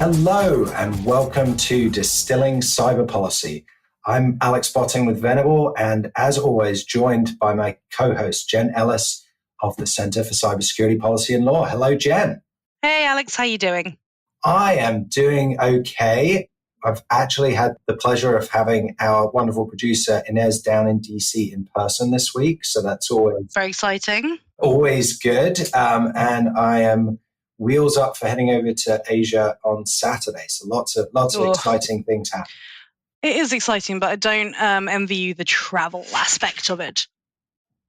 Hello and welcome to Distilling Cyber Policy. I'm Alex Botting with Venable and as always joined by my co-host Jen Ellis of the Center for Cybersecurity Policy and Law. Hello, Jen. Hey, Alex, how you doing? I am doing okay. I've actually had the pleasure of having our wonderful producer Inez down in DC in person this week, so that's always very exciting. Always good. And I am wheels up for heading over to Asia on Saturday. So lots of exciting things happen. It is exciting, but I don't envy you the travel aspect of it.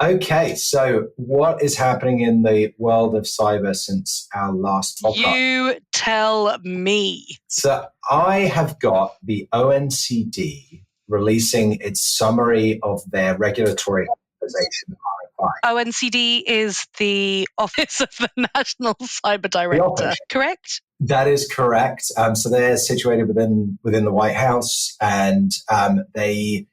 Okay, so what is happening in the world of cyber since our last podcast? You tell me. So I have got the ONCD releasing its summary of their regulatory harmonization. ONCD is the Office of the National Cyber Director, correct? That is correct. So they're situated within the White House, and they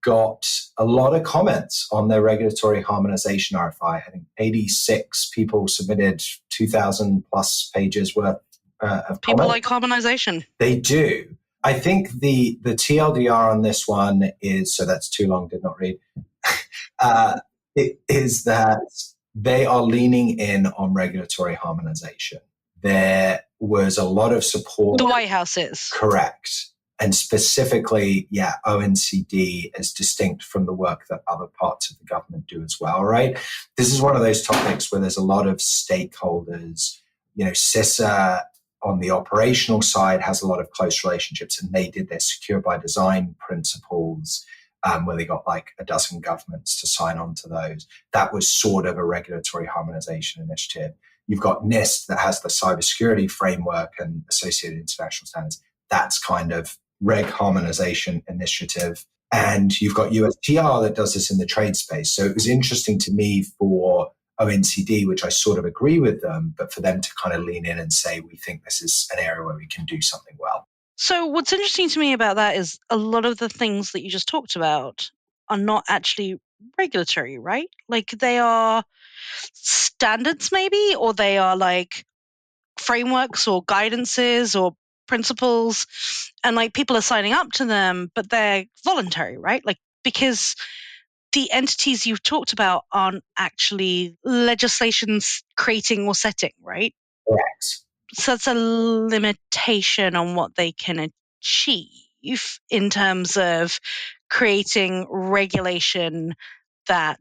got a lot of comments on their regulatory harmonization RFI. I think 86 people submitted 2,000 plus pages worth of People comments. like harmonization. They do. I think the TLDR on this one is, so that's too long, did not read. It is that they are leaning in on regulatory harmonization. There was a lot of support. The White House is. Correct. And specifically, ONCD is distinct from the work that other parts of the government do as well, right? This is one of those topics where there's a lot of stakeholders. CISA on the operational side has a lot of close relationships, and they did their secure by design principles, where they got like a dozen governments to sign on to those. That was sort of a regulatory harmonization initiative. You've got NIST that has the cybersecurity framework and associated international standards. That's kind of reg harmonization initiative. And you've got USTR that does this in the trade space. So it was interesting to me for ONCD, which I sort of agree with them, but for them to kind of lean in and say, we think this is an area where we can do something well. So what's interesting to me about that is a lot of the things that you just talked about are not actually regulatory, right? Like they are standards maybe, or they are like frameworks or guidances or principles, and like people are signing up to them, but they're voluntary, right? Like because the entities you've talked about aren't actually legislations creating or setting, right? Correct. So that's a limitation on what they can achieve in terms of creating regulation that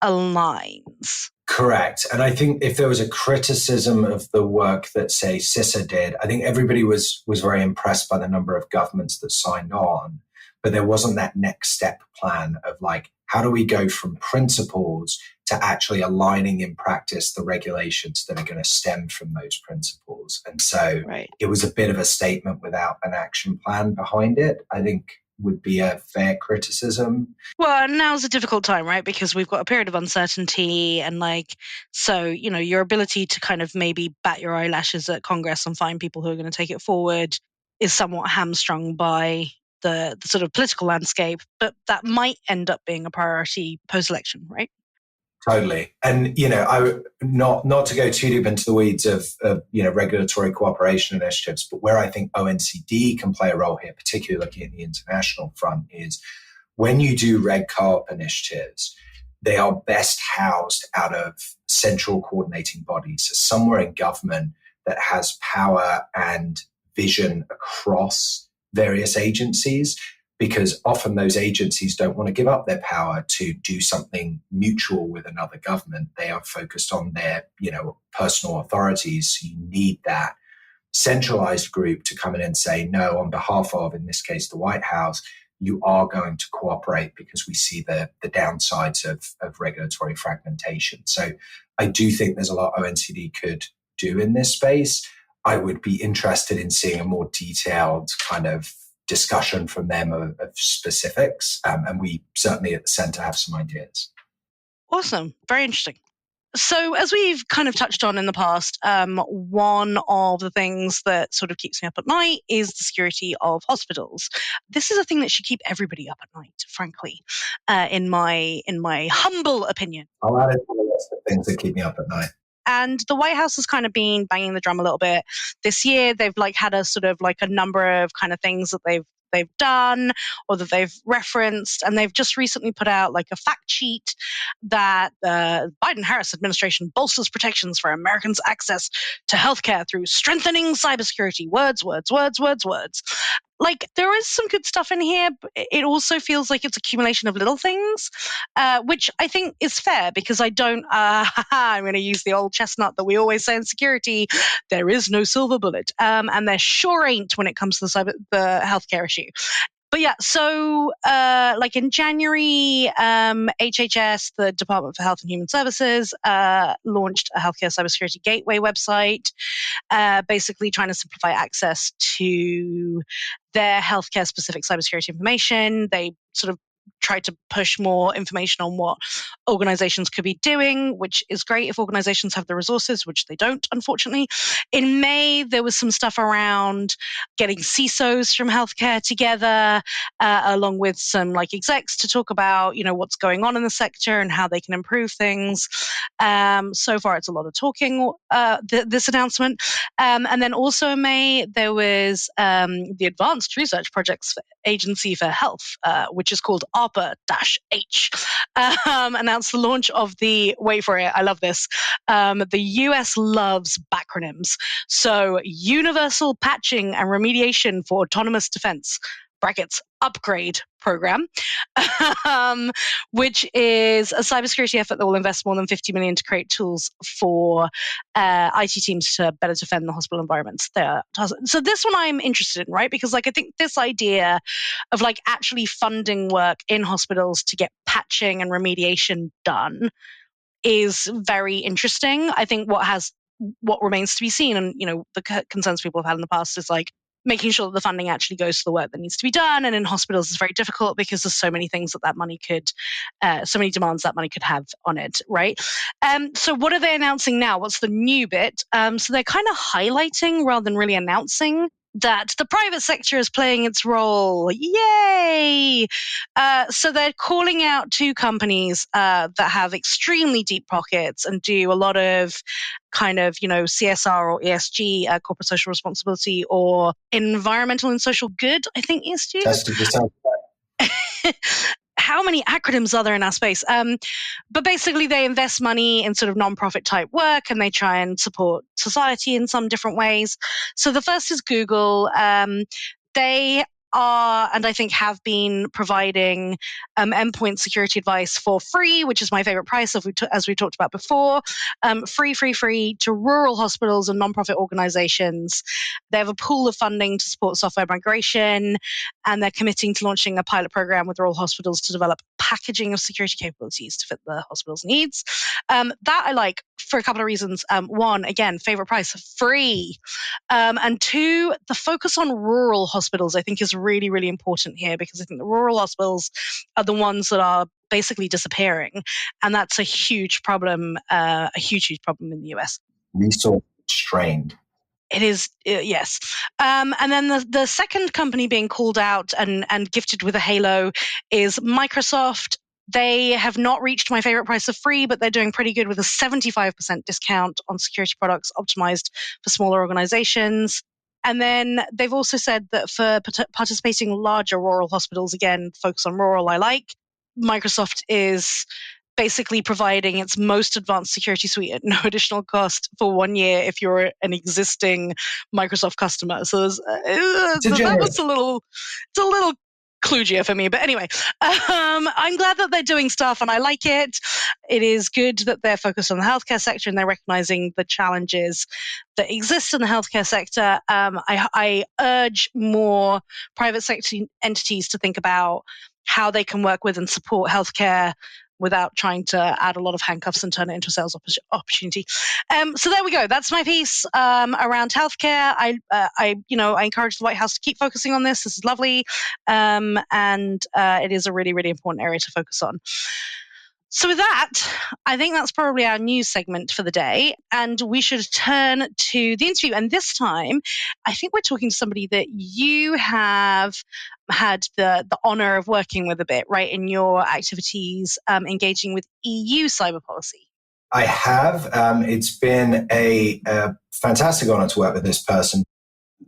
aligns. Correct. And I think if there was a criticism of the work that, say, CISA did, I think everybody was very impressed by the number of governments that signed on, but there wasn't that next step plan of like, how do we go from principles to actually aligning in practice the regulations that are going to stem from those principles? And so It was a bit of a statement without an action plan behind it, I think would be a fair criticism. Well, now's a difficult time, right? Because we've got a period of uncertainty and so, your ability to kind of maybe bat your eyelashes at Congress and find people who are going to take it forward is somewhat hamstrung by the sort of political landscape, but that might end up being a priority post-election, right? Totally. And, I not to go too deep into the weeds of regulatory cooperation initiatives, but where I think ONCD can play a role here, particularly looking at the international front, is when you do reg co-op initiatives, they are best housed out of central coordinating bodies, so somewhere in government that has power and vision across various agencies, because often those agencies don't want to give up their power to do something mutual with another government. They are focused on their, personal authorities. So you need that centralized group to come in and say, no, on behalf of, in this case, the White House, you are going to cooperate because we see the downsides of regulatory fragmentation. So I do think there's a lot ONCD could do in this space. I would be interested in seeing a more detailed kind of discussion from them of specifics. And we certainly at the center have some ideas. Awesome. Very interesting. So as we've kind of touched on in the past, one of the things that sort of keeps me up at night is the security of hospitals. This is a thing that should keep everybody up at night, frankly, in my humble opinion. I'll add it to the list of things that keep me up at night. And the White House has kind of been banging the drum a little bit this year. They've had a sort of a number of kind of things that they've done or that they've referenced, and they've just recently put out a fact sheet that the Biden-Harris administration bolsters protections for Americans' access to healthcare through strengthening cybersecurity. Words. There is some good stuff in here, but it also feels like it's accumulation of little things, which I think is fair because I don't, I'm going to use the old chestnut that we always say in security, there is no silver bullet. And there sure ain't when it comes to the healthcare issue. But yeah, so in January, HHS, the Department for Health and Human Services, launched a healthcare cybersecurity gateway website, basically trying to simplify access to their healthcare-specific cybersecurity information. They sort of tried to push more information on what organizations could be doing, which is great if organizations have the resources, which they don't, unfortunately. In May, there was some stuff around getting CISOs from healthcare together, along with some execs to talk about, what's going on in the sector and how they can improve things. So far, it's a lot of talking, this announcement. And then also in May, there was the Advanced Research Projects Agency for Health, which is called ARPA-H, announced the launch of the, wait for it, I love this, the US loves backronyms. So Universal Patching and Remediation for Autonomous Defense, brackets, upgrade program, which is a cybersecurity effort that will invest more than $50 million to create tools for IT teams to better defend the hospital environments. So this one I'm interested in, right? Because I think this idea of actually funding work in hospitals to get patching and remediation done is very interesting. I think what remains to be seen, and the concerns people have had in the past is making sure that the funding actually goes to the work that needs to be done. And in hospitals, it's very difficult because there's so many things that money could, so many demands that money could have on it, right? So what are they announcing now? What's the new bit? So they're kind of highlighting rather than really announcing that the private sector is playing its role. Yay! So they're calling out two companies that have extremely deep pockets and do a lot of kind of, CSR or ESG, corporate social responsibility, or environmental and social good, I think ESG. Tested yourself. How many acronyms are there in our space? But basically they invest money in sort of nonprofit type work and they try and support society in some different ways. So the first is Google. They are, and I think have been, providing endpoint security advice for free, which is my favorite price, as we talked about before, free to rural hospitals and nonprofit organizations. They have a pool of funding to support software migration, and they're committing to launching a pilot program with rural hospitals to develop packaging of security capabilities to fit the hospital's needs. That I like for a couple of reasons. One, again, favorite price, free. And two, the focus on rural hospitals, I think, is really, really important here, because I think the rural hospitals are the ones that are basically disappearing. And that's a huge problem, huge problem in the US. Resource strained. It is, yes. And then the second company being called out and gifted with a halo is Microsoft. They have not reached my favorite price of free, but they're doing pretty good with a 75% discount on security products optimized for smaller organizations. And then they've also said that for participating larger rural hospitals, again, focus on rural, I like. Microsoft is basically providing its most advanced security suite at no additional cost for 1 year if you're an existing Microsoft customer. So that was a little kludgier for me. But anyway, I'm glad that they're doing stuff and I like it. It is good that they're focused on the healthcare sector and they're recognizing the challenges that exist in the healthcare sector. I urge more private sector entities to think about how they can work with and support healthcare without trying to add a lot of handcuffs and turn it into a sales opportunity. So there we go. That's my piece around healthcare. I encourage the White House to keep focusing on this. This is lovely. And it is a really, really important area to focus on. So with that, I think that's probably our news segment for the day. And we should turn to the interview. And this time, I think we're talking to somebody that you have had the honor of working with a bit, right, in your activities engaging with EU cyber policy. I have. It's been a fantastic honor to work with this person.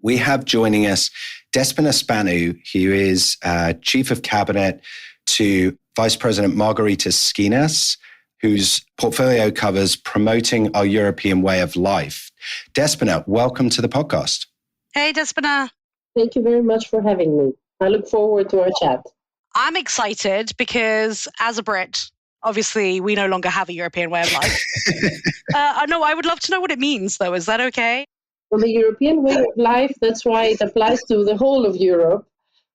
We have joining us Despina Spanou, who is Chief of Cabinet to Vice President Margarita Skinas, whose portfolio covers promoting our European way of life. Despina, welcome to the podcast. Hey, Despina. Thank you very much for having me. I look forward to our chat. I'm excited because as a Brit, obviously we no longer have a European way of life. No, I would love to know what it means, though. Is that okay? Well, the European way of life, that's why it applies to the whole of Europe.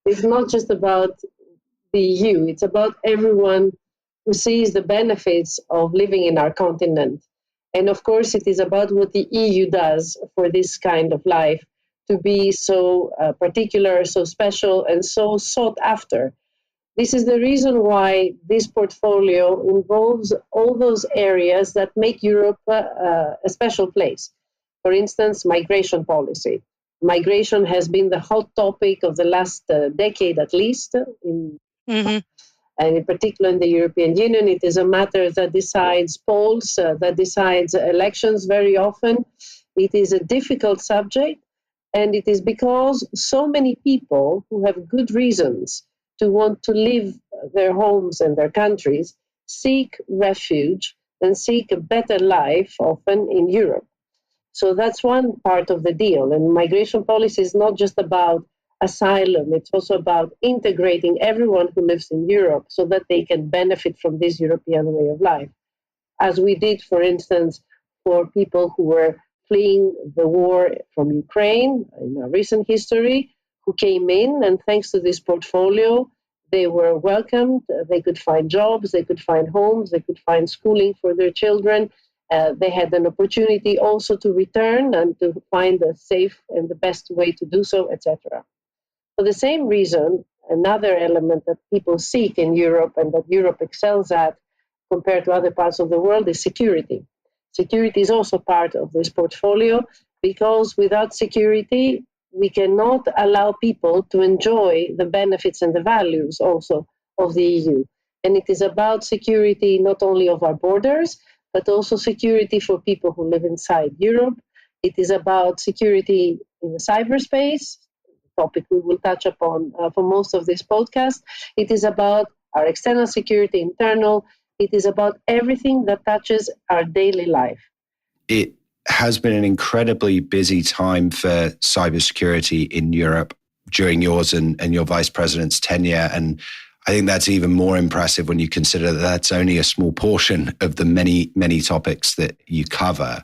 It's not just about the EU. It's about everyone who sees the benefits of living in our continent. And of course, it is about what the EU does for this kind of life to be so particular, so special, and so sought after. This is the reason why this portfolio involves all those areas that make Europe a special place. For instance, migration policy. Migration has been the hot topic of the last decade at least and in particular in the European Union. It is a matter that decides polls, that decides elections very often. It is a difficult subject, and it is because so many people who have good reasons to want to leave their homes and their countries seek refuge and seek a better life, often in Europe. So that's one part of the deal. And migration policy is not just about asylum, it's also about integrating everyone who lives in Europe so that they can benefit from this European way of life. As we did, for instance, for people who were fleeing the war from Ukraine in our recent history, who came in, and thanks to this portfolio, they were welcomed, they could find jobs, they could find homes, they could find schooling for their children. They had an opportunity also to return and to find a safe and the best way to do so, etc. For the same reason, another element that people seek in Europe and that Europe excels at compared to other parts of the world is security. Security is also part of this portfolio because without security, we cannot allow people to enjoy the benefits and the values also of the EU. And it is about security not only of our borders, but also security for people who live inside Europe. It is about security in the cyberspace, topic we will touch upon for most of this podcast. It is about our external security, internal. It is about everything that touches our daily life. It has been an incredibly busy time for cybersecurity in Europe during yours and your vice president's tenure. And I think that's even more impressive when you consider that that's only a small portion of the many, many topics that you cover.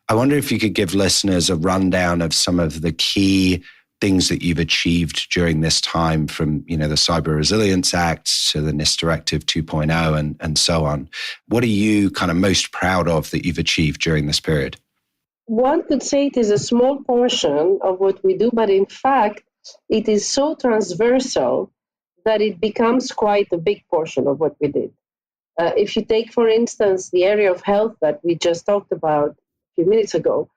I wonder if you could give listeners a rundown of some of the key things that you've achieved during this time, from the Cyber Resilience Act to the NIST Directive 2.0 and so on. What are you kind of most proud of that you've achieved during this period? One could say it is a small portion of what we do, but in fact, it is so transversal that it becomes quite a big portion of what we did. If you take, for instance, the area of health that we just talked about a few minutes ago,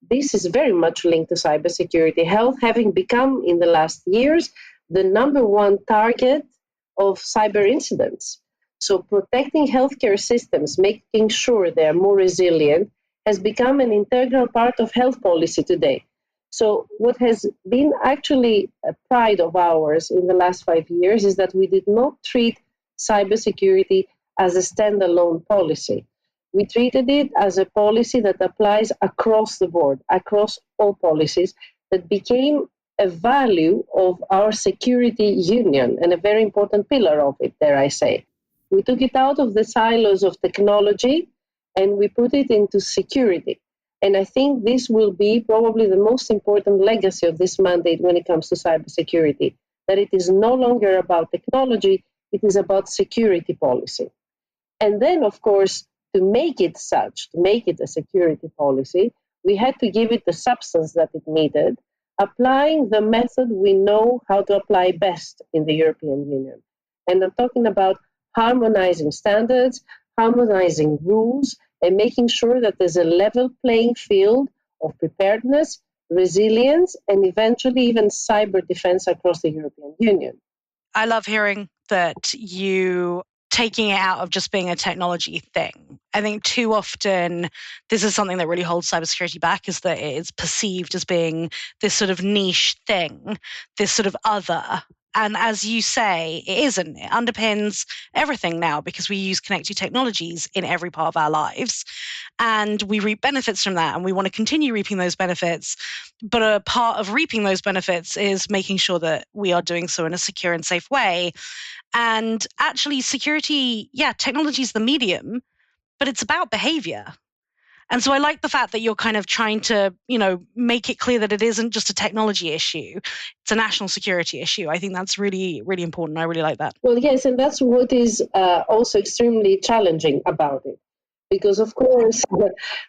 this is very much linked to cybersecurity. Health having become, in the last years, the number one target of cyber incidents. So protecting healthcare systems, making sure they are more resilient, has become an integral part of health policy today. So what has been actually a pride of ours in the last 5 years is that we did not treat cybersecurity as a standalone policy. We treated it as a policy that applies across the board, across all policies, that became a value of our security union and a very important pillar of it, dare I say. We took it out of the silos of technology and we put it into security. And I think this will be probably the most important legacy of this mandate when it comes to cybersecurity, that it is no longer about technology, it is about security policy. And then, of course, to make it such, to make it a security policy, we had to give it the substance that it needed, applying the method we know how to apply best in the European Union. And I'm talking about harmonizing standards, harmonizing rules, and making sure that there's a level playing field of preparedness, resilience, and eventually even cyber defense across the European Union. I love hearing that you taking it out of just being a technology thing I think too often this is something that really holds cybersecurity back, is that it is perceived as being this sort of niche thing, this sort of other. And as you say, it isn't. It underpins everything now because we use connected technologies in every part of our lives. And we reap benefits from that, and we want to continue reaping those benefits. But a part of reaping those benefits is making sure that we are doing so in a secure and safe way. And actually, security, technology is the medium, but it's about behavior. And so I like the fact that you're kind of trying to, make it clear that it isn't just a technology issue. It's a national security issue. I think that's really, really important. I really like that. Well, yes, and that's what is also extremely challenging about it. Because, of course,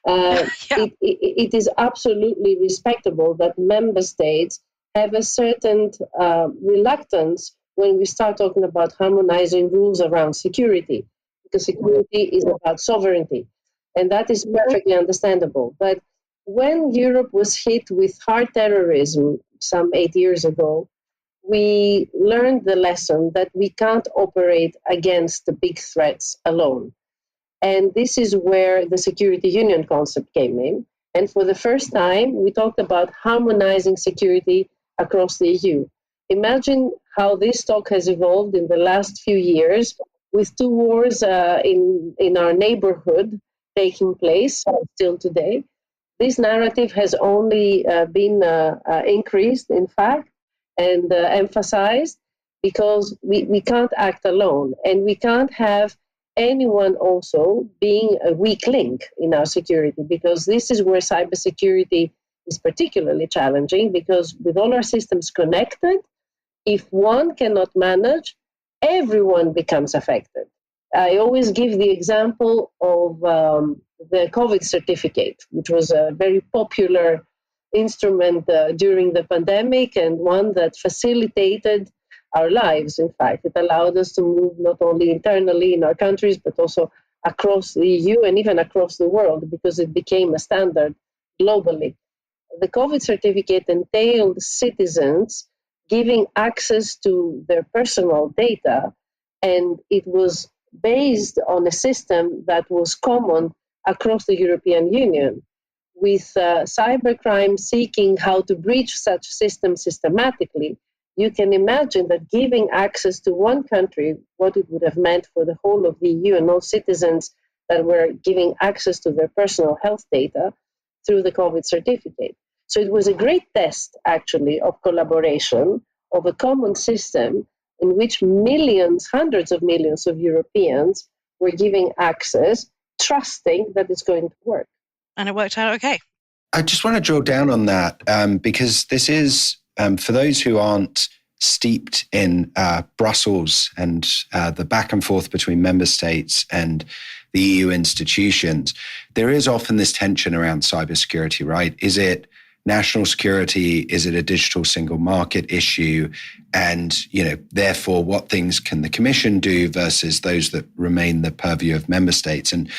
it is absolutely respectable that member states have a certain reluctance when we start talking about harmonizing rules around security, because security is about sovereignty. And that is perfectly understandable. But when Europe was hit with hard terrorism some 8 years ago, we learned the lesson that we can't operate against the big threats alone. And this is where the security union concept came in. And for the first time, we talked about harmonizing security across the EU. Imagine how this talk has evolved in the last few years, with 2 wars in our neighborhood taking place still today. This narrative has only been increased, in fact, and emphasized, because we can't act alone, and we can't have anyone also being a weak link in our security, because this is where cybersecurity is particularly challenging, because with all our systems connected, if one cannot manage, everyone becomes affected. I always give the example of the COVID certificate, which was a very popular instrument during the pandemic, and one that facilitated our lives. In fact, it allowed us to move not only internally in our countries, but also across the EU and even across the world, because it became a standard globally. The COVID certificate entailed citizens giving access to their personal data, and it was based on a system that was common across the European Union, with cybercrime seeking how to breach such systems systematically. You can imagine that giving access to one country, what it would have meant for the whole of the EU and all citizens that were giving access to their personal health data through the COVID certificate. So it was a great test, actually, of collaboration, of a common system in which millions, hundreds of millions of Europeans were giving access, trusting that it's going to work. And it worked out okay. I just want to drill down on that because this is, for those who aren't steeped in Brussels and the back and forth between member states and the EU institutions, there is often this tension around cybersecurity, right? Is it national security? Is it a digital single market issue? And, therefore, what things can the Commission do versus those that remain the purview of member states? And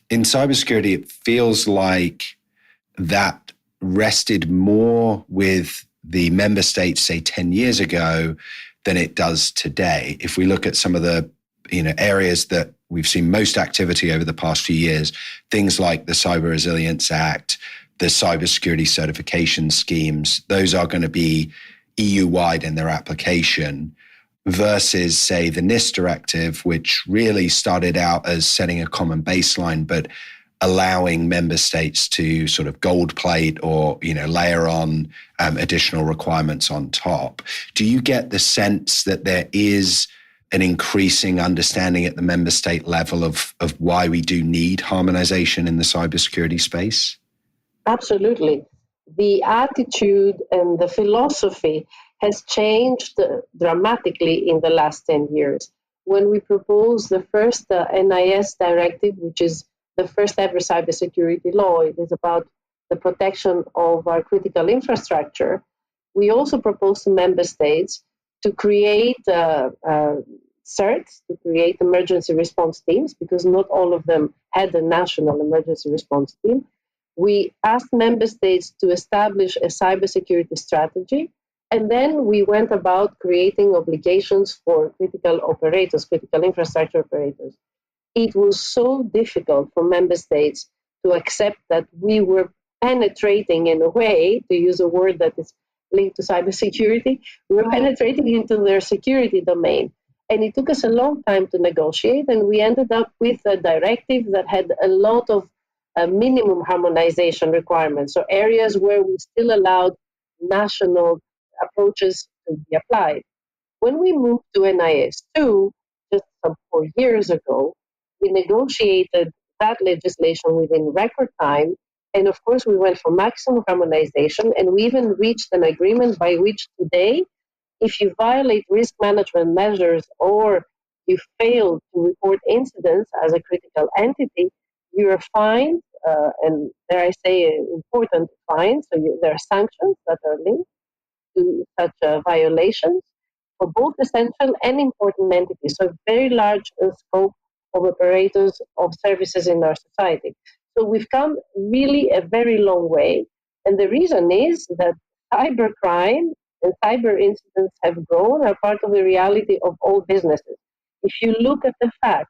in cybersecurity, it feels like that rested more with the member states, say 10 years ago, than it does today. If we look at some of the areas that we've seen most activity over the past few years, things like the Cyber Resilience Act, the cybersecurity certification schemes, those are going to be EU-wide in their application, versus, say, the NIST directive, which really started out as setting a common baseline, but allowing member states to sort of gold plate or, layer on additional requirements on top. Do you get the sense that there is an increasing understanding at the member state level of why we do need harmonization in the cybersecurity space? Absolutely. The attitude and the philosophy has changed dramatically in the last 10 years. When we proposed the first NIS directive, which is the first ever cybersecurity law, it is about the protection of our critical infrastructure. We also proposed to member states to create CERTs, to create emergency response teams, because not all of them had a national emergency response team. We asked member states to establish a cybersecurity strategy, and then we went about creating obligations for critical operators, critical infrastructure operators. it was so difficult for member states to accept that we were penetrating in a way, to use a word that is linked to cybersecurity, we were penetrating into their security domain. And it took us a long time to negotiate, and we ended up with a directive that had a lot of minimum harmonization requirements, so areas where we still allowed national approaches to be applied. When we moved to NIS2, just some 4 years ago, we negotiated that legislation within record time. And of course, we went for maximum harmonization, and we even reached an agreement by which today, if you violate risk management measures or you fail to report incidents as a critical entity, you are fined, and dare I say, important fines. So there are sanctions that are linked to such violations for both essential and important entities. So very large scope of operators of services in our society. So we've come really a very long way. And the reason is that cybercrime and cyber incidents have grown, are part of the reality of all businesses. If you look at the fact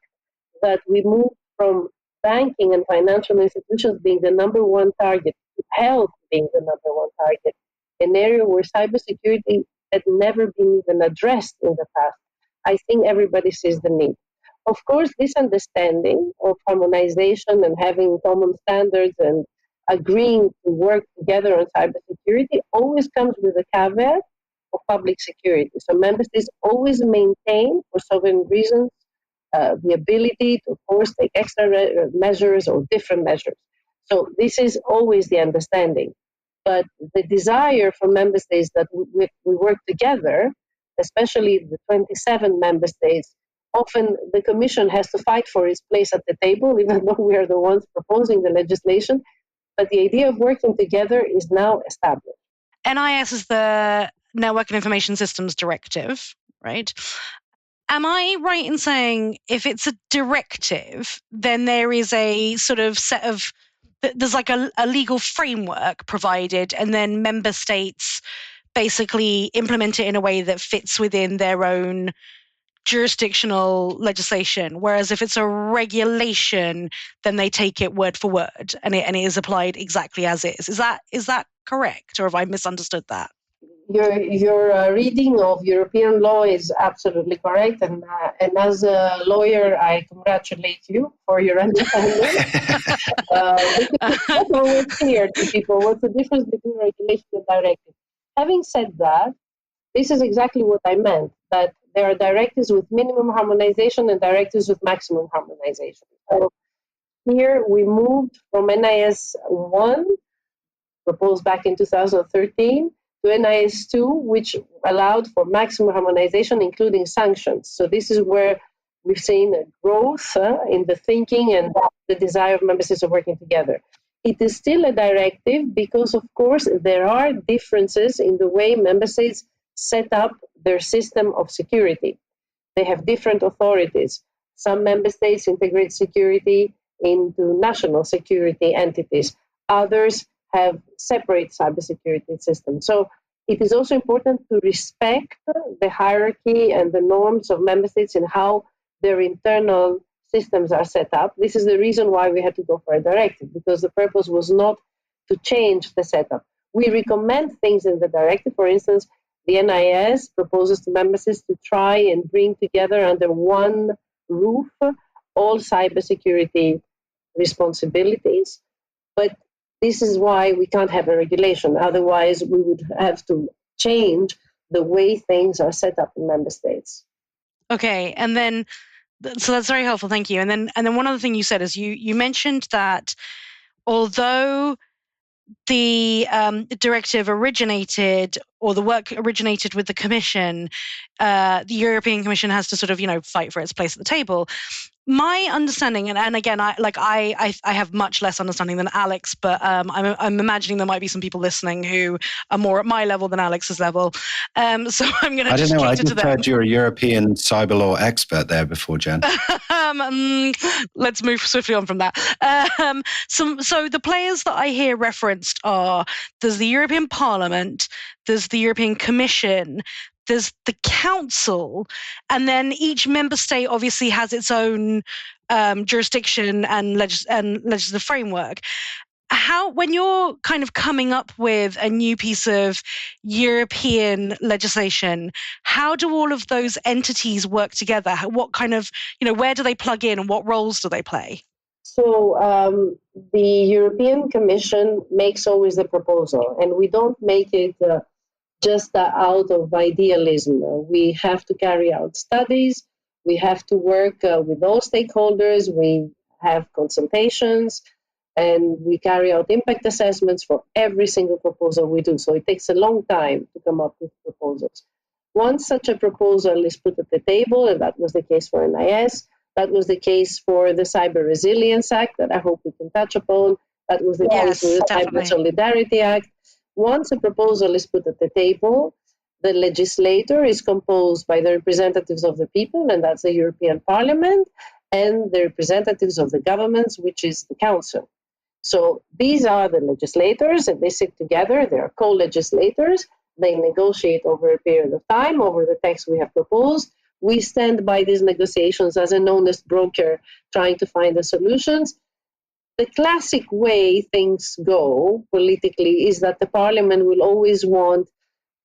that we moved from banking and financial institutions being the number one target to health being the number one target, an area where cybersecurity had never been even addressed in the past, I think everybody sees the need. Of course, this understanding of harmonization and having common standards and agreeing to work together on cybersecurity always comes with a caveat of public security. So member states always maintain, for sovereign reasons, the ability to, of course, take extra measures or different measures. So this is always the understanding. But the desire for member states that we work together, especially the 27 member states, often the Commission has to fight for its place at the table, even though we are the ones proposing the legislation. But the idea of working together is now established. NIS is the Network and Information Systems Directive, right? Am I right in saying if it's a directive, then there is a sort of set of, there's like a legal framework provided, and then member states basically implement it in a way that fits within their own jurisdictional legislation, whereas if it's a regulation, then they take it word for word and it is applied exactly as is. Is that correct, or have I misunderstood that? Your reading of European law is absolutely correct, and as a lawyer, I congratulate you for your understanding. It's not always clear to people what's the difference between regulation and directive. Having said that, this is exactly what I meant, that there are directives with minimum harmonization and directives with maximum harmonization. So here we moved from NIS 1, proposed back in 2013, to NIS 2, which allowed for maximum harmonization, including sanctions. So this is where we've seen a growth in the thinking and the desire of member states of working together. It is still a directive because, of course, there are differences in the way member states set up their system of security. They have different authorities. Some member states integrate security into national security entities. Others have separate cybersecurity systems. So it is also important to respect the hierarchy and the norms of member states in how their internal systems are set up. This is the reason why we had to go for a directive, because the purpose was not to change the setup. We recommend things in the directive. For instance, the NIS proposes to member states to try and bring together under one roof all cybersecurity responsibilities. But this is why we can't have a regulation. Otherwise, we would have to change the way things are set up in member states. Okay, and then, so that's very helpful. Thank you. And then one other thing you said is you mentioned that although the directive originated, or the work originated with the Commission, the European Commission has to sort of, fight for its place at the table. My understanding, and again, I have much less understanding than Alex, but I'm imagining there might be some people listening who are more at my level than Alex's level. So I'm going to just cater to them. I just heard you're a European cyber law expert there before, Jen. Let's move swiftly on from that. So the players that I hear referenced are, there's the European Parliament, there's the European Commission, there's the council, and then each member state obviously has its own jurisdiction and legislative framework. When you're kind of coming up with a new piece of European legislation, how do all of those entities work together? What kind of, where do they plug in and what roles do they play? So the European Commission makes always the proposal, and we don't make it just out of idealism. We have to carry out studies. We have to work with all stakeholders. We have consultations, and we carry out impact assessments for every single proposal we do. So it takes a long time to come up with proposals. Once such a proposal is put at the table, and that was the case for NIS, that was the case for the Cyber Resilience Act that I hope we can touch upon, that was the case with the Cyber Solidarity Act. Once a proposal is put at the table, the legislator is composed by the representatives of the people, and that's the European Parliament, and the representatives of the governments, which is the Council. So these are the legislators, and they sit together. They are co-legislators. They negotiate over a period of time over the text we have proposed. We stand by these negotiations as an honest broker trying to find the solutions. The classic way things go politically is that the Parliament will always want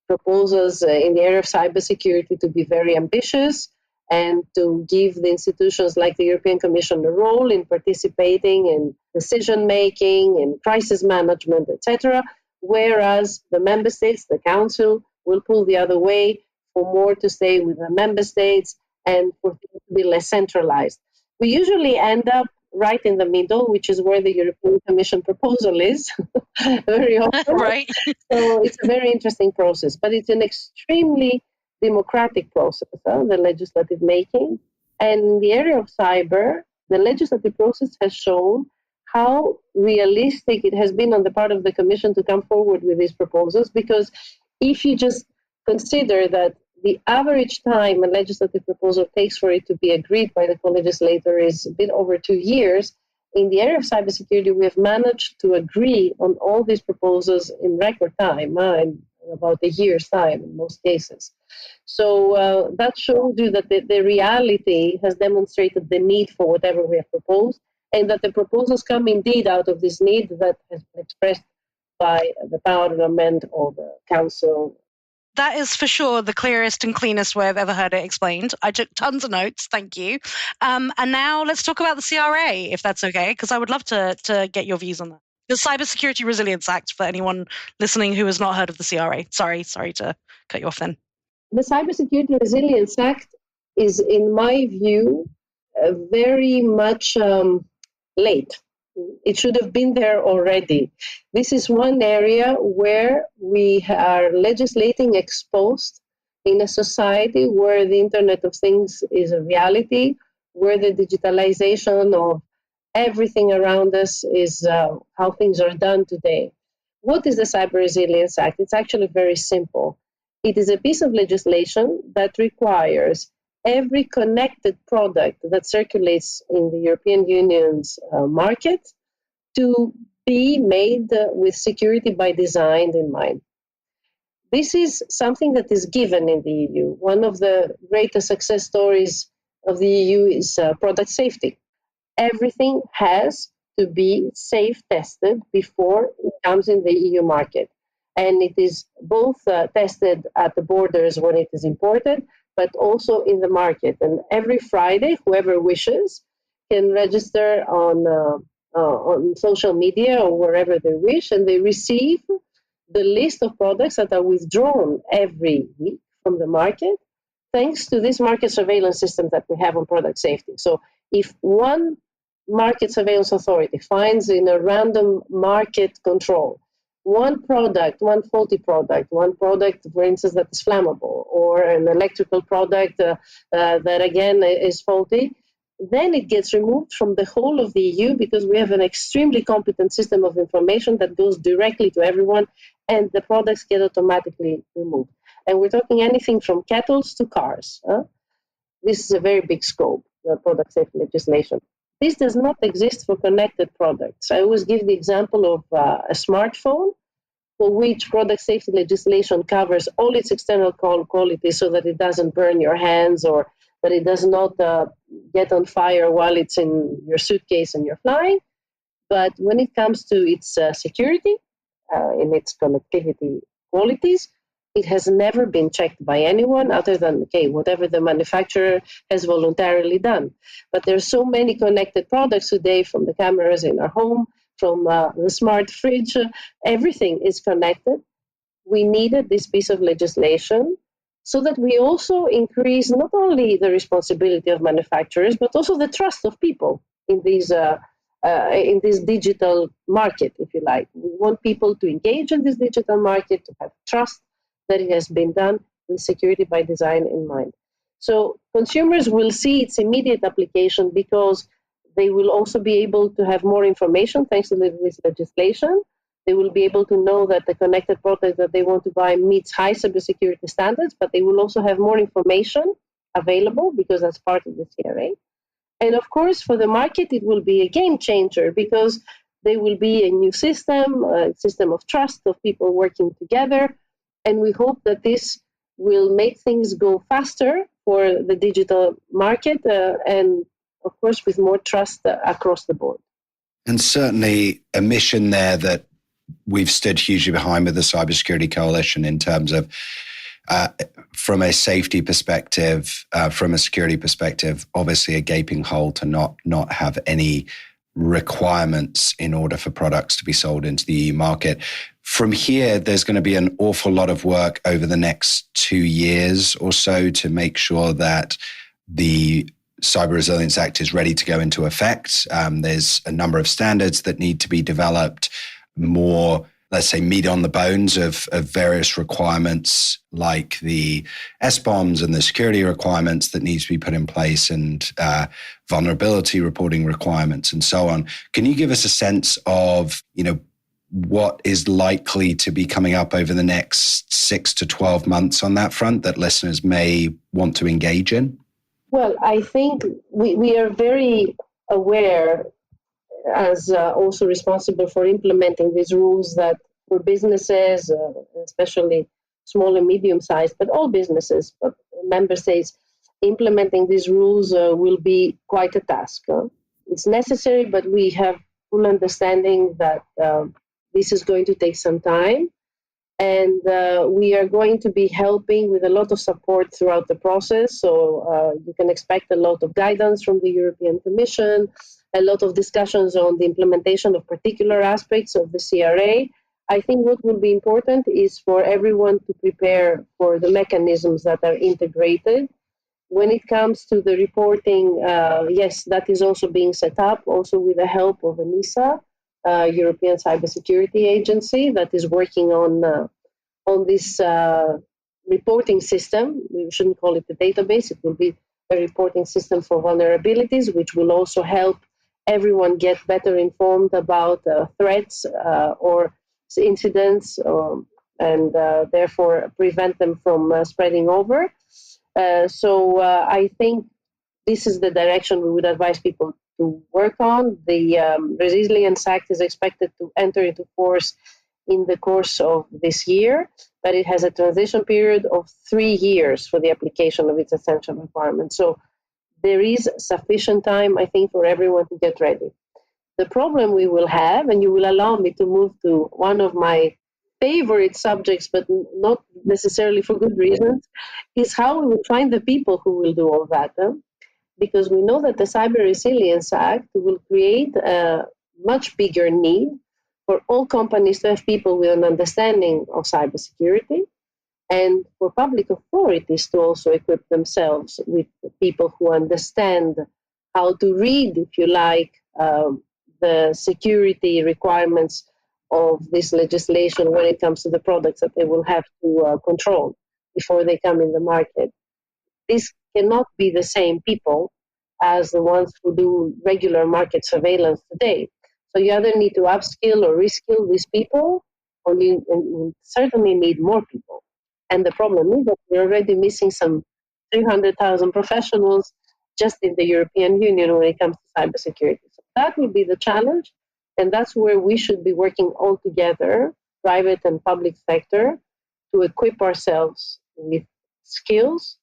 proposals in the area of cybersecurity to be very ambitious and to give the institutions like the European Commission a role in participating in decision-making, in crisis management, etc., whereas the member states, the Council, will pull the other way for more to stay with the member states and for things to be less centralized. We usually end up right in the middle, which is where the European Commission proposal is very often. Right. So it's a very interesting process, but it's an extremely democratic process, the legislative making. And in the area of cyber, the legislative process has shown how realistic it has been on the part of the Commission to come forward with these proposals, because if you just consider that the average time a legislative proposal takes for it to be agreed by the co-legislator is a bit over 2 years, in the area of cybersecurity, we have managed to agree on all these proposals in record time, in about a year's time in most cases. So that shows you that the reality has demonstrated the need for whatever we have proposed, and that the proposals come indeed out of this need that has been expressed by the Parliament or the Council. That is for sure the clearest and cleanest way I've ever heard it explained. I took tons of notes, thank you. And now let's talk about the CRA, if that's okay, because I would love to get your views on that. The Cybersecurity Resilience Act, for anyone listening who has not heard of the CRA. Sorry to cut you off then. The Cybersecurity Resilience Act is, in my view, very much late. It should have been there already. This is one area where we are legislating exposed in a society where the Internet of Things is a reality, where the digitalization of everything around us is how things are done today. What is the Cyber Resilience Act? It's actually very simple. It is a piece of legislation that requires every connected product that circulates in the European Union's market to be made with security by design in mind. This is something that is given in the EU. One of the greatest success stories of the EU is product safety. Everything has to be safe tested before it comes in the EU market. And it is both tested at the borders when it is imported, but also in the market. And every Friday, whoever wishes can register on social media or wherever they wish, and they receive the list of products that are withdrawn every week from the market, thanks to this market surveillance system that we have on product safety. So if one market surveillance authority finds in a random market control one product, one faulty product, one product, for instance, that is flammable, or an electrical product that again is faulty, then it gets removed from the whole of the EU, because we have an extremely competent system of information that goes directly to everyone, and the products get automatically removed. And we're talking anything from kettles to cars. This is a very big scope, the product safety legislation. This does not exist for connected products. I always give the example of a smartphone. for which product safety legislation covers all its external qualities so that it doesn't burn your hands or that it does not get on fire while it's in your suitcase and you're flying. But when it comes to its security, in its connectivity qualities, it has never been checked by anyone other than, whatever the manufacturer has voluntarily done. But there are so many connected products today, from the cameras in our home, from the smart fridge, everything is connected. We needed this piece of legislation so that we also increase not only the responsibility of manufacturers, but also the trust of people in this digital market, if you like. We want people to engage in this digital market, to have trust that it has been done with security by design in mind. So consumers will see its immediate application because they will also be able to have more information thanks to this legislation. They will be able to know that the connected product that they want to buy meets high cybersecurity standards, but they will also have more information available because that's part of the CRA. And of course, for the market, it will be a game changer because there will be a new system, a system of trust, of people working together. And we hope that this will make things go faster for the digital market and, of course, with more trust across the board. And certainly a mission there that we've stood hugely behind with the Cybersecurity Coalition in terms of from a safety perspective, from a security perspective, obviously a gaping hole to not have any requirements in order for products to be sold into the EU market. From here, there's going to be an awful lot of work over the next 2 years or so to make sure that the Cyber Resilience Act is ready to go into effect. There's a number of standards that need to be developed, more, let's say, meat on the bones of various requirements like the SBOMs and the security requirements that need to be put in place and vulnerability reporting requirements and so on. Can you give us a sense of, what is likely to be coming up over the next 6 to 12 months on that front that listeners may want to engage in? Well, I think we are very aware, as also responsible for implementing these rules, that for businesses, especially small and medium-sized, but all businesses, but member states, implementing these rules will be quite a task. It's necessary, but we have full understanding that this is going to take some time. And we are going to be helping with a lot of support throughout the process. So you can expect a lot of guidance from the European Commission, a lot of discussions on the implementation of particular aspects of the CRA. I think what will be important is for everyone to prepare for the mechanisms that are integrated. When it comes to the reporting, yes, that is also being set up, also with the help of ENISA, European Cybersecurity Agency, that is working on this reporting system. We shouldn't call it a database. It will be a reporting system for vulnerabilities, which will also help everyone get better informed about threats or incidents and therefore prevent them from spreading over. So I think this is the direction we would advise people to work on. The Resilience Act is expected to enter into force in the course of this year, but it has a transition period of 3 years for the application of its essential requirements. So there is sufficient time, I think, for everyone to get ready. The problem we will have, and you will allow me to move to one of my favorite subjects, but not necessarily for good reasons, is how we will find the people who will do all that. Because we know that the Cyber Resilience Act will create a much bigger need for all companies to have people with an understanding of cybersecurity, and for public authorities to also equip themselves with people who understand how to read, if you like, the security requirements of this legislation when it comes to the products that they will have to control before they come in the market. This cannot be the same people as the ones who do regular market surveillance today. So you either need to upskill or reskill these people, or you certainly need more people. And the problem is that we're already missing some 300,000 professionals just in the European Union when it comes to cybersecurity. So that will be the challenge, and that's where we should be working all together private and public sector to equip ourselves with skills,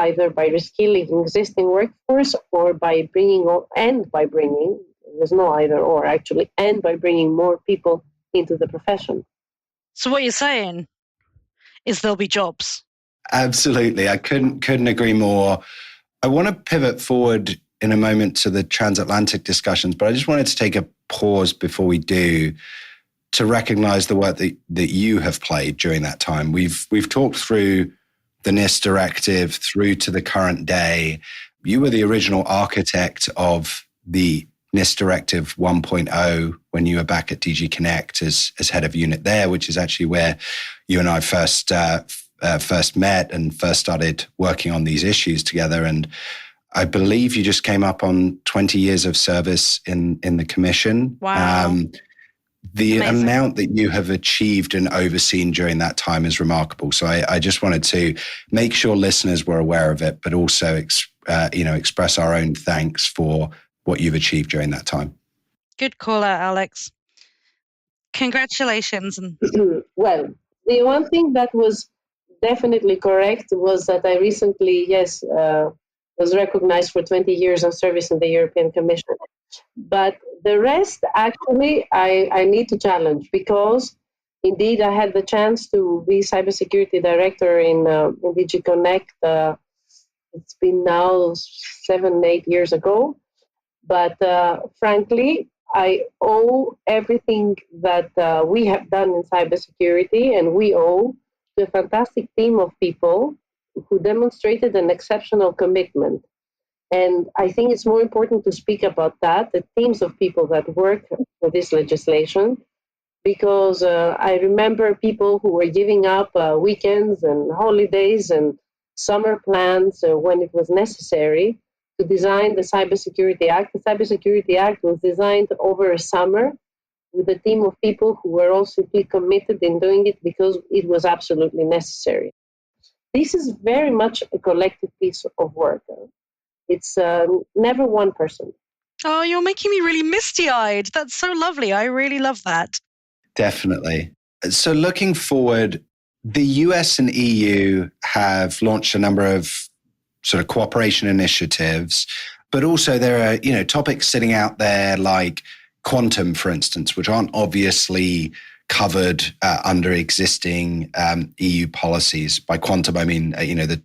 either by reskilling existing workforce or by bringing, there's no either or actually, and by bringing more people into the profession. So what you're saying is there'll be jobs. Absolutely. I couldn't agree more. I want to pivot forward in a moment to the transatlantic discussions, but I just wanted to take a pause before we do to recognize the work that you have played during that time. We've talked through the NIST directive through to the current day. You were the original architect of the NIST Directive 1.0 when you were back at DG Connect as head of unit there, which is actually where you and I first met and first started working on these issues together. And I believe you just came up on 20 years of service in the commission. Wow. The Amazing. amount that you have achieved and overseen during that time is remarkable. So I just wanted to make sure listeners were aware of it, but also express our own thanks for what you've achieved during that time. Good call out, Alex. Congratulations. Well, the one thing that was definitely correct was that I recently, was recognized for 20 years of service in the European Commission. But the rest, actually, I need to challenge because, indeed, I had the chance to be cybersecurity director in DG Connect. It's been now 7-8 years ago. But frankly, I owe everything that we have done in cybersecurity, and we owe to a fantastic team of people who demonstrated an exceptional commitment. And I think it's more important to speak about that, the teams of people that work for this legislation, because I remember people who were giving up weekends and holidays and summer plans when it was necessary to design the Cybersecurity Act. The Cybersecurity Act was designed over a summer with a team of people who were all simply committed in doing it because it was absolutely necessary. This is very much a collective piece of work. It's never one person. Oh, you're making me really misty-eyed. That's so lovely. I really love that. Definitely. So looking forward, the US and EU have launched a number of sort of cooperation initiatives, but also there are, topics sitting out there like quantum, for instance, which aren't obviously covered under existing EU policies. By quantum, I mean, the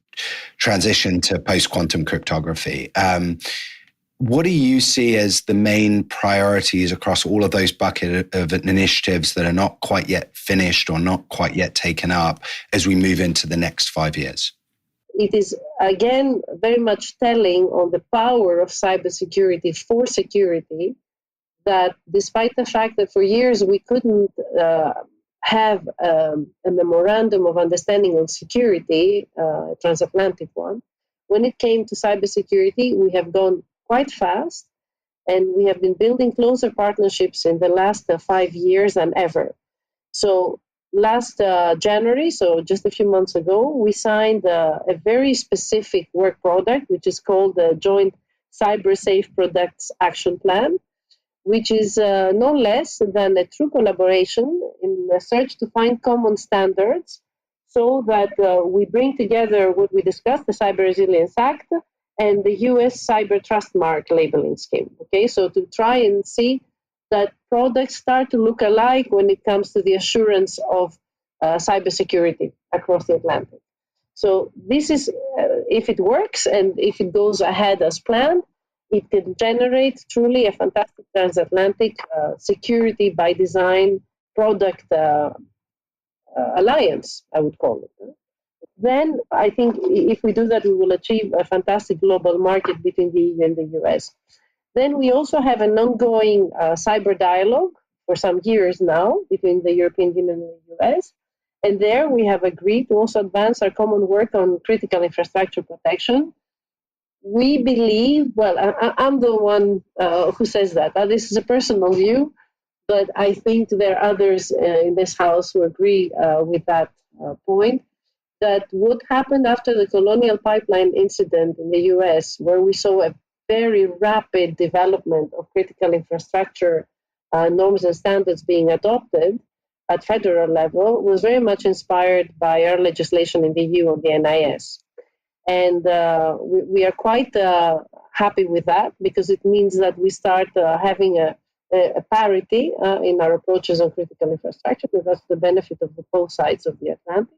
transition to post-quantum cryptography. What do you see as the main priorities across all of those bucket of initiatives that are not quite yet finished or not quite yet taken up as we move into the next 5 years? It is, again, very much telling on the power of cybersecurity for security, that despite the fact that for years we couldn't have a memorandum of understanding on security, a transatlantic one, when it came to cybersecurity, we have gone quite fast, and we have been building closer partnerships in the last 5 years than ever. So last January, so just a few months ago, we signed a very specific work product, which is called the Joint Cybersafe Products Action Plan, which is no less than a true collaboration in a search to find common standards so that we bring together what we discussed, the Cyber Resilience Act and the U.S. Cyber Trust Mark labeling scheme. Okay, so to try and see that products start to look alike when it comes to the assurance of cybersecurity across the Atlantic. So this is, if it works and if it goes ahead as planned, it can generate truly a fantastic transatlantic security by design product alliance, I would call it. Then I think if we do that, we will achieve a fantastic global market between the EU and the US. Then we also have an ongoing cyber dialogue for some years now between the European Union and the US. And there we have agreed to also advance our common work on critical infrastructure protection. We believe, well, I'm the one who says that. This is a personal view, but I think there are others in this House who agree with that point, that what happened after the Colonial Pipeline incident in the US, where we saw a very rapid development of critical infrastructure norms and standards being adopted, at federal level was very much inspired by our legislation in the EU on the NIS. And we are quite happy with that, because it means that we start having a parity in our approaches on critical infrastructure, because that's the benefit of both sides of the Atlantic.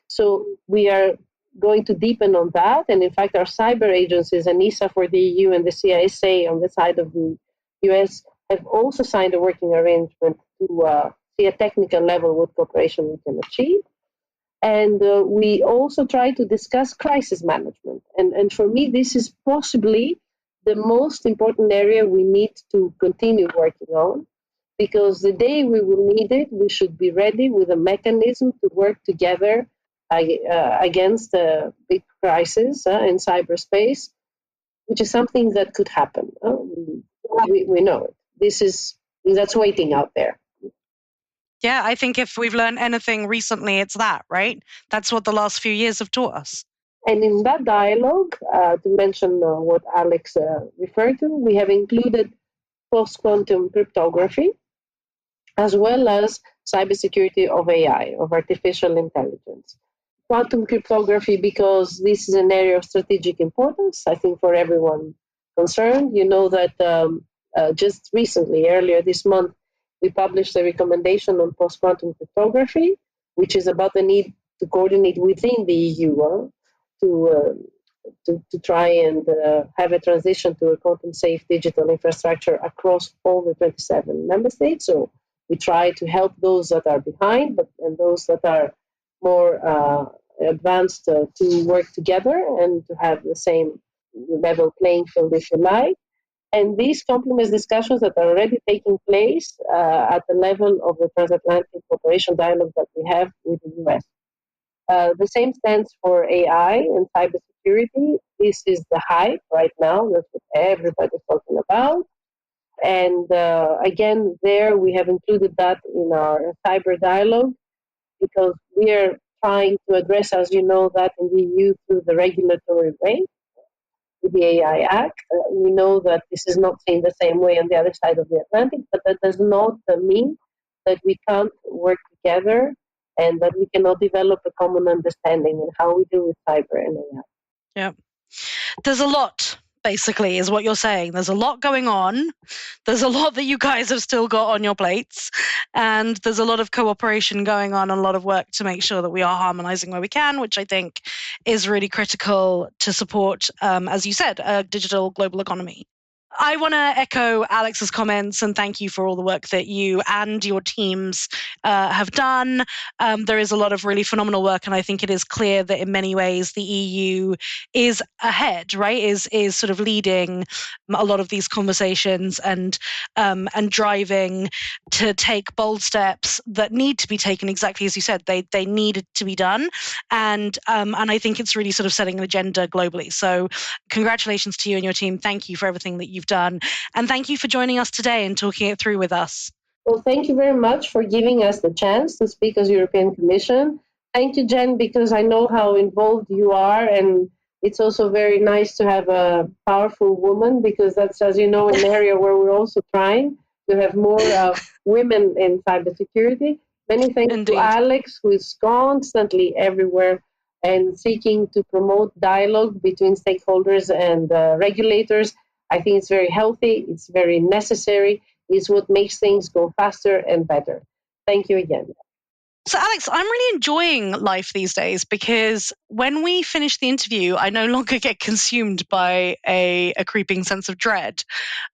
So we are going to deepen on that. And in fact, our cyber agencies, ENISA for the EU and the CISA on the side of the US, have also signed a working arrangement to see at technical level what cooperation we can achieve. And we also try to discuss crisis management. And for me, this is possibly the most important area we need to continue working on, because the day we will need it, we should be ready with a mechanism to work together against a big crisis in cyberspace, which is something that could happen. We know it. That's waiting out there. Yeah, I think if we've learned anything recently, it's that, right? That's what the last few years have taught us. And in that dialogue, to mention what Alex referred to, we have included post-quantum cryptography, as well as cybersecurity of AI, of artificial intelligence. Quantum cryptography, because this is an area of strategic importance, I think, for everyone concerned. You know that just recently, earlier this month, we published a recommendation on post-quantum cryptography, which is about the need to coordinate within the EU to try and have a transition to a quantum-safe digital infrastructure across all the 27 member states. So we try to help those that are behind, and those that are more advanced to work together and to have the same level playing field, if you like. And these complements discussions that are already taking place at the level of the transatlantic cooperation dialogue that we have with the US. The same stands for AI and cybersecurity. This is the hype right now. That's what everybody's talking about. And again, there we have included that in our cyber dialogue, because we are trying to address, as you know, that in the EU through the regulatory way, with the AI Act. We know that this is not seen the same way on the other side of the Atlantic, but that does not mean that we can't work together and that we cannot develop a common understanding in how we deal with cyber and AI. Yeah. There's a lot, basically, is what you're saying. There's a lot going on. There's a lot that you guys have still got on your plates. And there's a lot of cooperation going on, and a lot of work to make sure that we are harmonizing where we can, which I think is really critical to support, as you said, a digital global economy. I want to echo Alex's comments and thank you for all the work that you and your teams have done. There is a lot of really phenomenal work, and I think it is clear that in many ways the EU is ahead, right? Is sort of leading a lot of these conversations and driving to take bold steps that need to be taken. Exactly as you said, they needed to be done, and I think it's really sort of setting an agenda globally. So, congratulations to you and your team. Thank you for everything that you've done. And thank you for joining us today and talking it through with us. Well, thank you very much for giving us the chance to speak as European Commission. Thank you, Jen, because I know how involved you are, and it's also very nice to have a powerful woman, because that's, as you know, an area where we're also trying to have more women in cybersecurity. Many thanks Indeed. to Alex, who is constantly everywhere and seeking to promote dialogue between stakeholders and regulators. I think it's very healthy, it's very necessary, it's what makes things go faster and better. Thank you again. So, Alex, I'm really enjoying life these days, because when we finish the interview, I no longer get consumed by a creeping sense of dread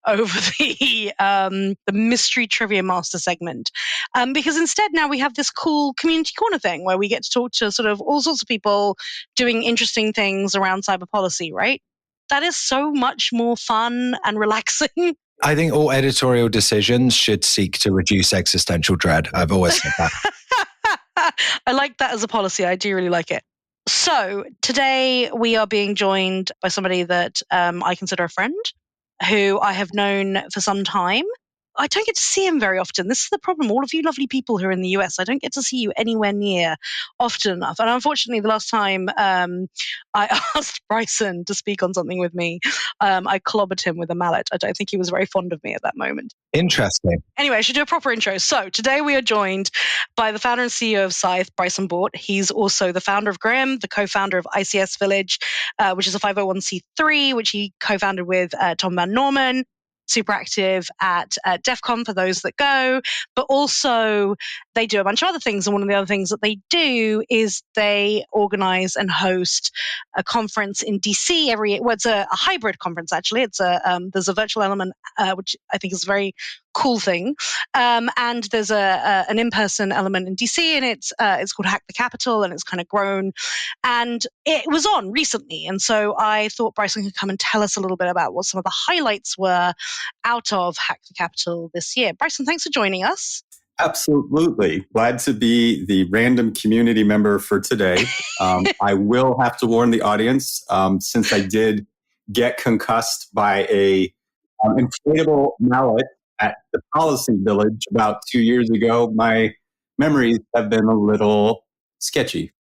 over the mystery trivia master segment, because instead now we have this cool community corner thing where we get to talk to sort of all sorts of people doing interesting things around cyber policy, right? That is so much more fun and relaxing. I think all editorial decisions should seek to reduce existential dread. I've always said that. I like that as a policy. I do really like it. So today we are being joined by somebody that I consider a friend, who I have known for some time. I don't get to see him very often. This is the problem. All of you lovely people who are in the US, I don't get to see you anywhere near often enough. And unfortunately, the last time I asked Bryson to speak on something with me, I clobbered him with a mallet. I don't think he was very fond of me at that moment. Interesting. Anyway, I should do a proper intro. So today we are joined by the founder and CEO of Scythe, Bryson Bort. He's also the founder of Grim, the co-founder of ICS Village, which is a 501c3, which he co-founded with Tom Van Norman. Super active at DEF CON for those that go, but also they do a bunch of other things. And one of the other things that they do is they organize and host a conference in DC it's a hybrid conference, actually. It's there's a virtual element, which I think is a very cool thing. And there's an in-person element in DC, and it's called Hack the Capital, and it's kind of grown. And it was on recently. And so I thought Bryson could come and tell us a little bit about what some of the highlights were out of Hack the Capital this year. Bryson, thanks for joining us. Absolutely. Glad to be the random community member for today. I will have to warn the audience, since I did get concussed by a inflatable mallet at the Policy Village about 2 years ago. My memories have been a little sketchy.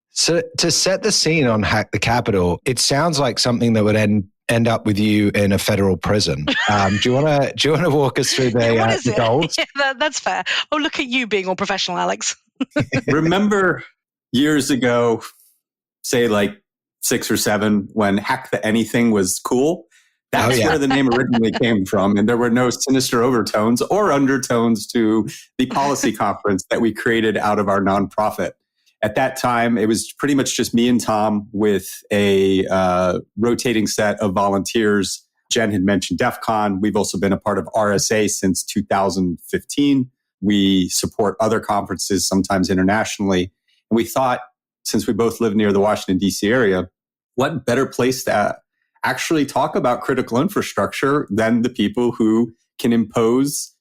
So to set the scene on Hack the Capital, it sounds like something that would end up with you in a federal prison. Do you want to walk us through the goals? Yeah, that's fair. Oh, look at you being all professional, Alex. Remember years ago, say like 6 or 7, when Hack the Anything was cool? That's where the name originally came from. And there were no sinister overtones or undertones to the policy conference that we created out of our nonprofit. At that time, it was pretty much just me and Tom with a rotating set of volunteers. Jen had mentioned DEF CON. We've also been a part of RSA since 2015. We support other conferences, sometimes internationally. And we thought, since we both live near the Washington, D.C. area, what better place to actually talk about critical infrastructure than the people who can impose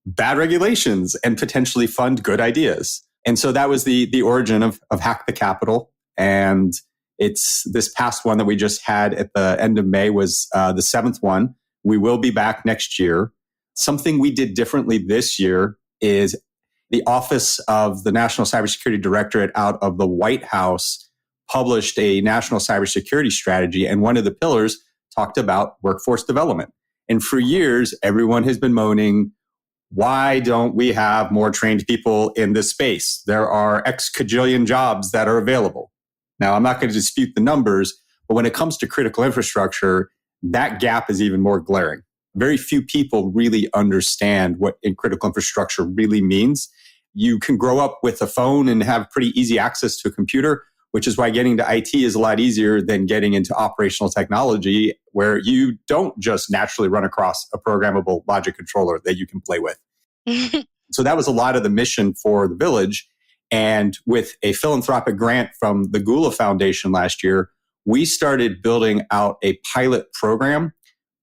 bad regulations and potentially fund good ideas. And so that was the origin of Hack the Capital. And it's this past one that we just had at the end of May was the 7th one. We will be back next year. Something we did differently this year is the Office of the National Cybersecurity Directorate out of the White House published a national cybersecurity strategy. And one of the pillars talked about workforce development. And for years, everyone has been moaning, why don't we have more trained people in this space? There are X cajillion jobs that are available. Now, I'm not going to dispute the numbers, but when it comes to critical infrastructure, that gap is even more glaring. Very few people really understand what in critical infrastructure really means. You can grow up with a phone and have pretty easy access to a computer, which is why getting to IT is a lot easier than getting into operational technology, where you don't just naturally run across a programmable logic controller that you can play with. So that was a lot of the mission for the village. And with a philanthropic grant from the Gula Foundation last year, we started building out a pilot program.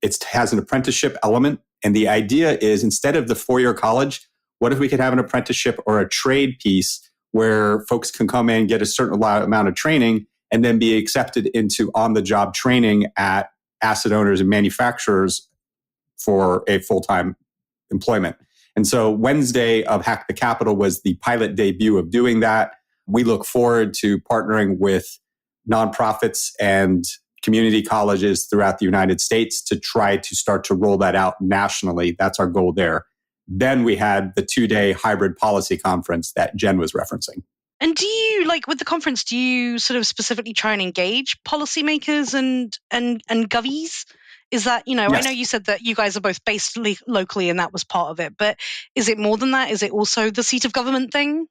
It has an apprenticeship element. And the idea is, instead of the 4-year college, what if we could have an apprenticeship or a trade piece where folks can come in, get a certain amount of training, and then be accepted into on-the-job training at asset owners and manufacturers for a full-time employment. And so Wednesday of Hack the Capital was the pilot debut of doing that. We look forward to partnering with nonprofits and community colleges throughout the United States to try to start to roll that out nationally. That's our goal there. Then we had the 2-day hybrid policy conference that Jen was referencing. And do you, with the conference, do you sort of specifically try and engage policymakers and govies? Is that, Yes. I know you said that you guys are both based locally and that was part of it, but is it more than that? Is it also the seat of government thing?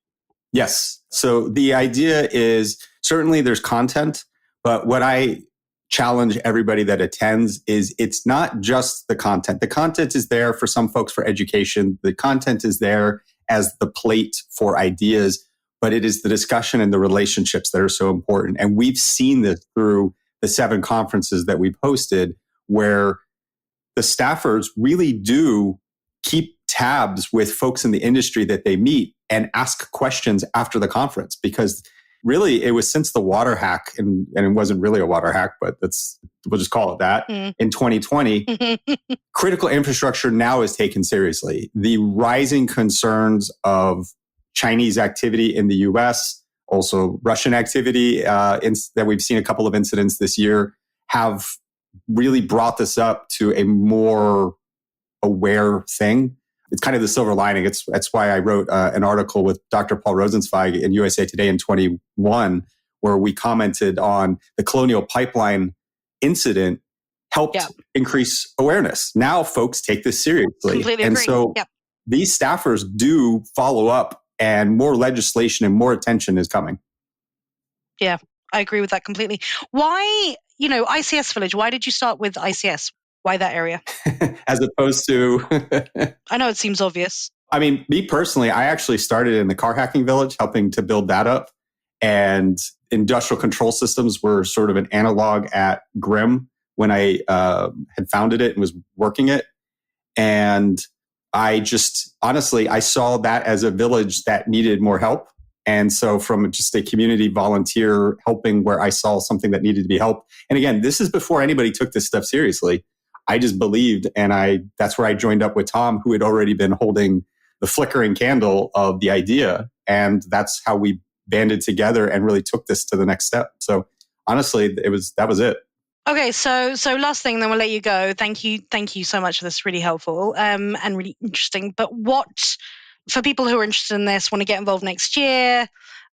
Yes. So the idea is, certainly there's content, but what I challenge everybody that attends is it's not just the content. The content is there for some folks for education. The content is there as the plate for ideas, but it is the discussion and the relationships that are so important. And we've seen this through the 7 conferences that we've hosted, where the staffers really do keep tabs with folks in the industry that they meet and ask questions after the conference, because really, it was since the water hack, and it wasn't really a water hack, but we'll just call it that, in 2020, critical infrastructure now is taken seriously. The rising concerns of Chinese activity in the US, also Russian activity, that we've seen a couple of incidents this year, have really brought this up to a more aware thing. It's kind of the silver lining. That's why I wrote an article with Dr. Paul Rosenzweig in USA Today in 21, where we commented on the Colonial Pipeline incident helped increase awareness. Now folks take this seriously. Completely and agree. So these staffers do follow up, and more legislation and more attention is coming. Yeah, I agree with that completely. Why, ICS Village, why did you start with ICS? Why that area? As opposed to... I know it seems obvious. I mean, me personally, I actually started in the car hacking village, helping to build that up. And industrial control systems were sort of an analog at GRIM when I had founded it and was working it. And I just, honestly, I saw that as a village that needed more help. And so from just a community volunteer helping where I saw something that needed to be helped. And again, this is before anybody took this stuff seriously. I just believed, and that's where I joined up with Tom, who had already been holding the flickering candle of the idea. And that's how we banded together and really took this to the next step. So honestly, that was it. Okay, so last thing, then we'll let you go. Thank you so much for this. Really helpful and really interesting. But what, for people who are interested in this, want to get involved next year,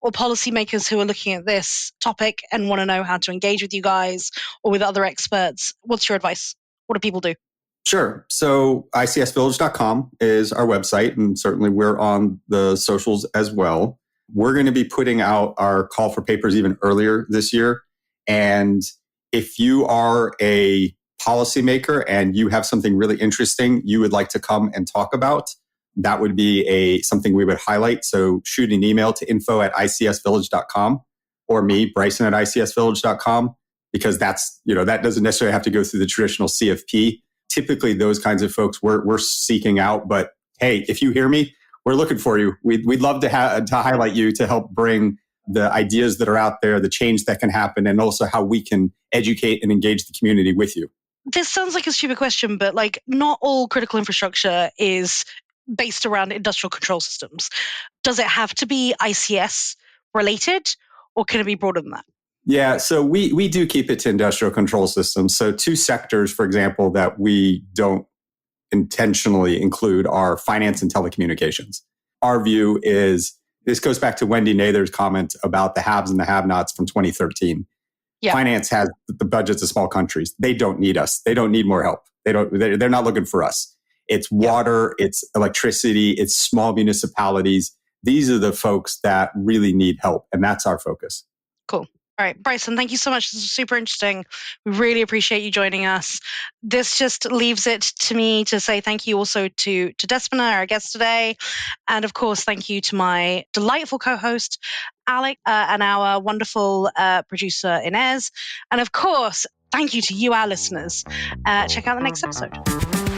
or policymakers who are looking at this topic and want to know how to engage with you guys or with other experts, what's your advice? What do people do? Sure. So icsvillage.com is our website, and certainly we're on the socials as well. We're going to be putting out our call for papers even earlier this year. And if you are a policymaker and you have something really interesting you would like to come and talk about, that would be something we would highlight. So shoot an email to info@icsvillage.com or me, Bryson, at icsvillage.com, because that's, that doesn't necessarily have to go through the traditional CFP. Typically, those kinds of folks we're seeking out. But hey, if you hear me, we're looking for you. We'd love to highlight you to help bring the ideas that are out there, the change that can happen, and also how we can educate and engage the community with you. This sounds like a stupid question, but not all critical infrastructure is based around industrial control systems. Does it have to be ICS related, or can it be broader than that? Yeah, so we do keep it to industrial control systems. So two sectors, for example, that we don't intentionally include are finance and telecommunications. Our view is, this goes back to Wendy Nather's comment about the haves and the have-nots from 2013. Yeah. Finance has the budgets of small countries. They don't need us. They don't need more help. They're not looking for us. It's water, it's electricity, it's small municipalities. These are the folks that really need help, and that's our focus. Cool. All right, Bryson, thank you so much. This was super interesting. We really appreciate you joining us. This just leaves it to me to say thank you also to Despina, our guest today. And of course, thank you to my delightful co-host, Alec, and our wonderful producer, Inez. And of course, thank you to you, our listeners. Check out the next episode.